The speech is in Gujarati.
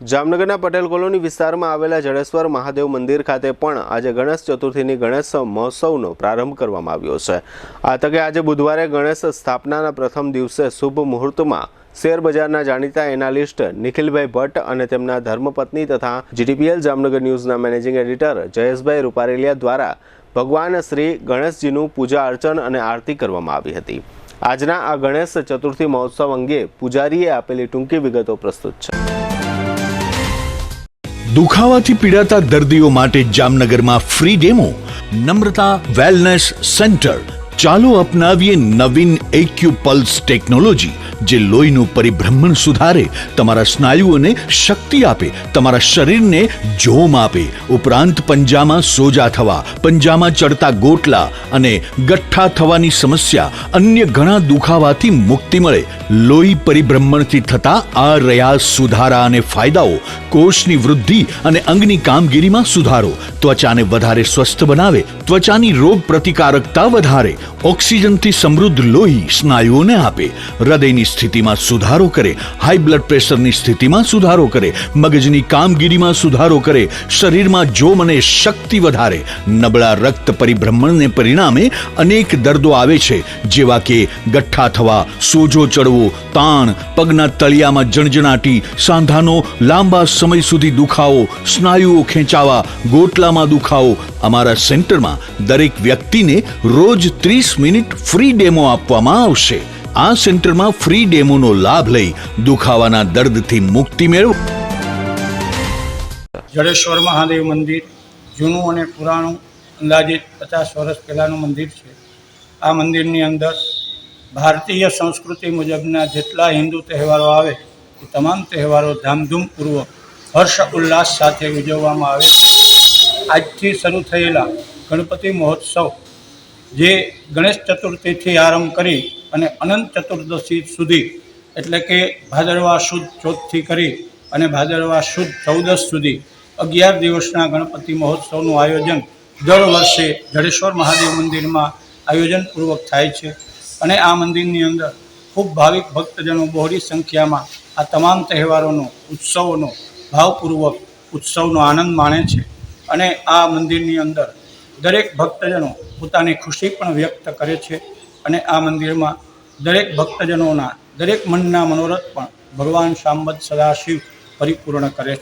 જામનગરના પટેલ કોલોની વિસ્તારમાં આવેલા જડેશ્વર મહાદેવ મંદિર ખાતે પણ આજે ગણેશ ચતુર્થીની ગણેશ મહોત્સવનો પ્રારંભ કરવામાં આવ્યો છે। આ તકે આજે બુધવારે ગણેશ સ્થાપનાના પ્રથમ દિવસે શુભ મુહૂર્તમાં શેર બજારના જાણીતા એનાલિસ્ટ નિખિલભાઈ ભટ્ટ અને તેમના ધર્મપત્ની તથા જીટીપીએલ જામનગર ન્યૂઝના મેનેજિંગ એડિટર જયેશભાઈ રૂપારેલિયા દ્વારા ભગવાન શ્રી ગણેશજીનું પૂજા અર્ચન અને આરતી કરવામાં આવી હતી। આજના આ ગણેશ ચતુર્થી મહોત્સવ અંગે પૂજારીએ આપેલી ટૂંકી વિગતો પ્રસ્તુત છે। દુખાવાથી પીડાતા દર્દીઓ માટે જામનગરમાં ફ્રી ડેમો નમ્રતા વેલનેસ સેન્ટર। ચાલો અપનાવીએ નવીન એક્યુપલ્સ ટેકનોલોજી જે લોહીનું પરિભ્રમણ સુધારે, તમારા સ્નાયુઓને શક્તિ આપે, તમારા શરીરને જોમ આપે, ઉપરાંત પંજામાં સોજા થવા, પંજામાં ચડતા ગોટલા અને ગઠ્ઠા થવાની સમસ્યા, અન્ય ઘણા દુખાવાથી મુક્તિ મળે। લોહી પરિભ્રમણથી થતા આ રહ્યા સુધારા અને ફાયદાઓ। કોષની વૃદ્ધિ અને અંગની કામગીરીમાં સુધારો, ત્વચાને વધારે સ્વસ્થ બનાવે, ત્વચાની રોગ પ્રતિકારકતા વધારે, ઓક્સિજનથી સમૃદ્ધ લોહી સ્નાયુઓને આપે, હૃદયની સ્થિતિમાં સુધારો કરે, હાઈ બ્લડ પ્રેશરની સ્થિતિમાં સુધારો કરે, મગજની કામગીરીમાં સુધારો કરે, શરીરમાં જોમ અને શક્તિ વધારે। નબળા રક્ત પરિભ્રમણને પરિણામે અનેક દર્દો આવે છે, જેવા કે ગઠ્ઠા થવા, સોજો ચડવો, તાણ, પગના તળિયામાં જણજણાટી, સાંધાનો લાંબા સમય સુધી દુખાવો, સ્નાયુઓ ખેંચાવા, ગોટલામાં દુખાવો। અમારા સેન્ટરમાં દરેક વ્યક્તિને રોજ 30 મિનિટ ફ્રી ડેમો આપવામાં આવશે। આ સેન્ટરમાં ફ્રી ડેમોનો લાભ લઈ દુખાવાના દર્દથી મુક્તિ મેળવો। જડેશ્વર મહાદેવ મંદિર જૂનું અને પુરાણું અંદાજિત 50 વર્ષ પહેલાંનું મંદિર છે। આ મંદિરની અંદર ભારતીય સંસ્કૃતિ મુજબના જેટલા હિન્દુ તહેવારો આવે એ તમામ તહેવારો ધામધૂમપૂર્વક હર્ષ ઉલ્લાસ સાથે ઉજવવામાં આવે છે। આજથી શરૂ થયેલા ગણપતિ મહોત્સવ જે ગણેશ ચતુર્થીથી આરંભ કરી અને અનંત ચતુર્દશી સુધી એટલે કે ભાદરવા સુદ ચોથથી કરી અને ભાદરવા સુદ 14 સુધી 11 દિવસના ગણપતિ મહોત્સવનું આયોજન દર વર્ષે જડેશ્વર મહાદેવ મંદિરમાં આયોજનપૂર્વક થાય છે અને આ મંદિરની અંદર ખૂબ ભાવિક ભક્તજનો બહોળી સંખ્યામાં આ તમામ તહેવારોનો ઉત્સવોનો ભાવપૂર્વક ઉત્સવનો આનંદ માણે છે અને આ મંદિરની અંદર દરેક ભક્તજનો પોતાની ખુશી પણ વ્યક્ત કરે છે અને આ મંદિરમાં દરેક ભક્તજનોના દરેક મનના મનોરથ પણ ભગવાન શાંબત સદાશિવ પરિપૂર્ણ કરે છે।